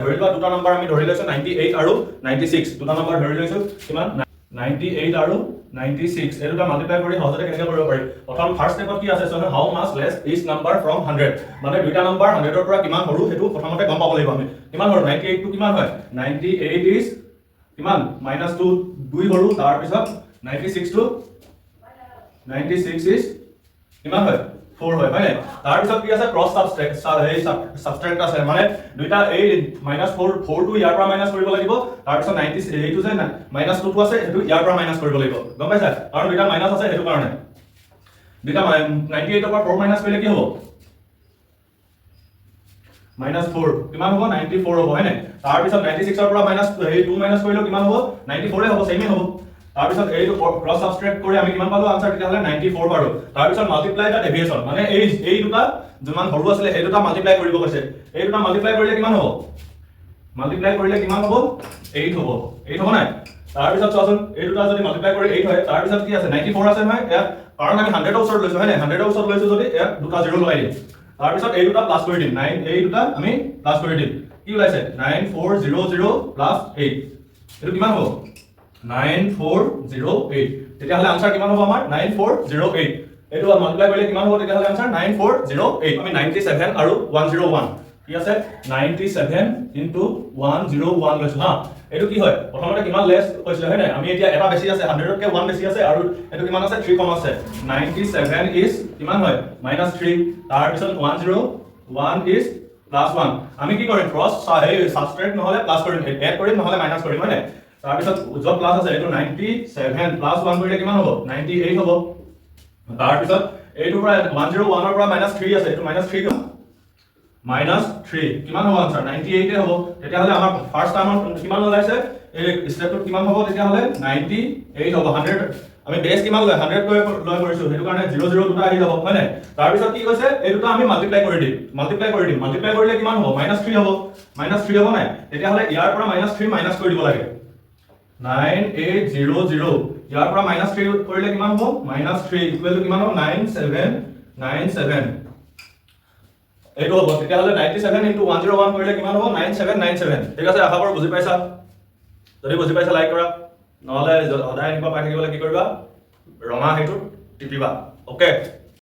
ধৰি লোৱা দুটা নম্বৰ আমি ধৰি লৈছো 98 আৰু 96 দুটা নম্বৰ ধৰি লৈছো কিমান 98 আৰু 96 এই দুটা মাল্টিপ্লাই কৰি সহজতে কেনেকৈ কৰিব পাৰি প্ৰথম ফাৰ্স্ট স্টেপত কি আছে so how much less is number from 100 মানে দুটা নম্বৰ 100 ৰ পৰা কিমান সৰু হেতু প্ৰথমতে গম পাব লাগিব আমি কিমান সৰু 98 টো কিমান হয় 98 ইজ কিমান -2 2 সৰু তাৰ পিছত 96 টো 96 ইজ কিমান হয় 4 হয় হয় তাৰ পিছত কি আছে ক্ৰস সাবট্ৰেক্ট আছে মানে দুইটা এই -4 4 টো ইয়াৰ পৰা মাইনাস কৰিব লাগিব তাৰ পিছত 98 টো যে -2 টো আছে এটো ইয়াৰ পৰা মাইনাস কৰিব লাগিব গম পাইছা কাৰণ দুইটা মাইনাস আছে এটো কাৰণে দুইটা 98 ৰ পৰা 4 মাইনাস কৰিলে কি হ'ব -4 কিমান হ'ব 94 হ'ব হয়নে তাৰ পিছত 96 ৰ পৰা -2 মাইনাস কৰিলে কিমান হ'ব 94 হ'ব সেমে হ'ব তাৰ পিছত এইটো ক্ৰস সাবট্ৰেক্ট কৰি আমি কিমান পালো আনসাৰ তেতিয়া হলে 94 পালো তাৰ পিছত মাল্টিপ্লাই দা ডেভিয়েশন মানে এই দুটা যিমান সৰু আছিল এই দুটা মাল্টিপ্লাই কৰিব কৈছে এই দুটা মাল্টিপ্লাই কৰিলে কিমান হ'ব মাল্টিপ্লাই কৰিলে কিমান হ'ব 8 হ'ব 8 হ'ব নাই তাৰ পিছত চোৱাচোন এই দুটা যদি মাল্টিপ্লাই কৰি 8 হয় তাৰ পিছত কি আছে 94 আছে নহয় ইয়াত কাৰণ আমি 100 ৰ ওচৰত লৈছো হয় নাই 100 ৰ ওচৰত লৈছো যদি ইয়াত দুটা 0 লগাই দিম তাৰ পিছত এই দুটা প্লাস কৰি দিম 9 এই দুটা আমি প্লাস কৰি দিম কি ওলাইছে 9400 + 8 এটো কিমান হ'ব 9408 তেতিয়া হলে आंसर কিমান হ'ব আমাৰ 9408 এটো মাল্টিপ্লাই কৰিলে কিমান হ'ব তেতিয়া হলে आंसर 9408 আমি 97 আৰু 101 কি আছে 97 * 101 লৈছো হা এটো কি হয় প্ৰথমতে কিমান লেস কৈছিল হয় নাই আমি এতিয়া এটা বেছি আছে 100 তকে 1 বেছি আছে আৰু এটো কিমান আছে 3 কম আছে 97 ইজ কিমান হয় -3 তাৰ পিছত 101 ইজ +1 আমি কি কৰিম ক্ৰস সাবট্ৰেক্ট নহলে প্লাস কৰিম এড কৰিম নহলে মাইনাস কৰিম হয় নাই তাৰ পিছত যত প্লাস আছে এটো 97 + 1 কৰিলে কিমান হ'ব 98 হ'ব তাৰ পিছত এইটো পৰা 101 ৰ পৰা -3 আছে এটো -3 -3 কিমান হ'ব आंसर 98 এ হ'ব তেতিয়া হলে আমাৰ ফাৰ্স্ট টাৰ্মত কিমান ওলাইছে এই স্টেপটো কিমান হ'ব তেতিয়া হলে 98 হ'ব 100 আমি বেস কিমান লয় 100 লৈ কৰিছো হেতু কাৰণে 00 দুটা আহি যাব হয় নাই তাৰ পিছত কি কৈছে এই দুটা আমি মাল্টিপ্লাই কৰি দিম মাল্টিপ্লাই কৰিলে কিমান হ'ব -3 হ'ব -3 হ'ব নাই তেতিয়া হলে ইয়াৰ পৰা -3 মাইনাস কৰি দিব লাগে 9800 ইয়াৰ পৰা -3 কৰিলে কিমান হ'ব -3 ইকুৱেল টু কিমান হ'ব 9797 এইটো হ'ব তেতিয়া হলে 97 * 101 কৰিলে কিমান হ'ব 9797 ঠিক আছে আশা কৰো বুজি পাইছা যদি বুজি পাইছা লাইক কৰা নহলে সদায় এনেকুৱা পাই থাকিবলৈ কি কৰিবা ৰঙা হেতু টিপিবা ওকে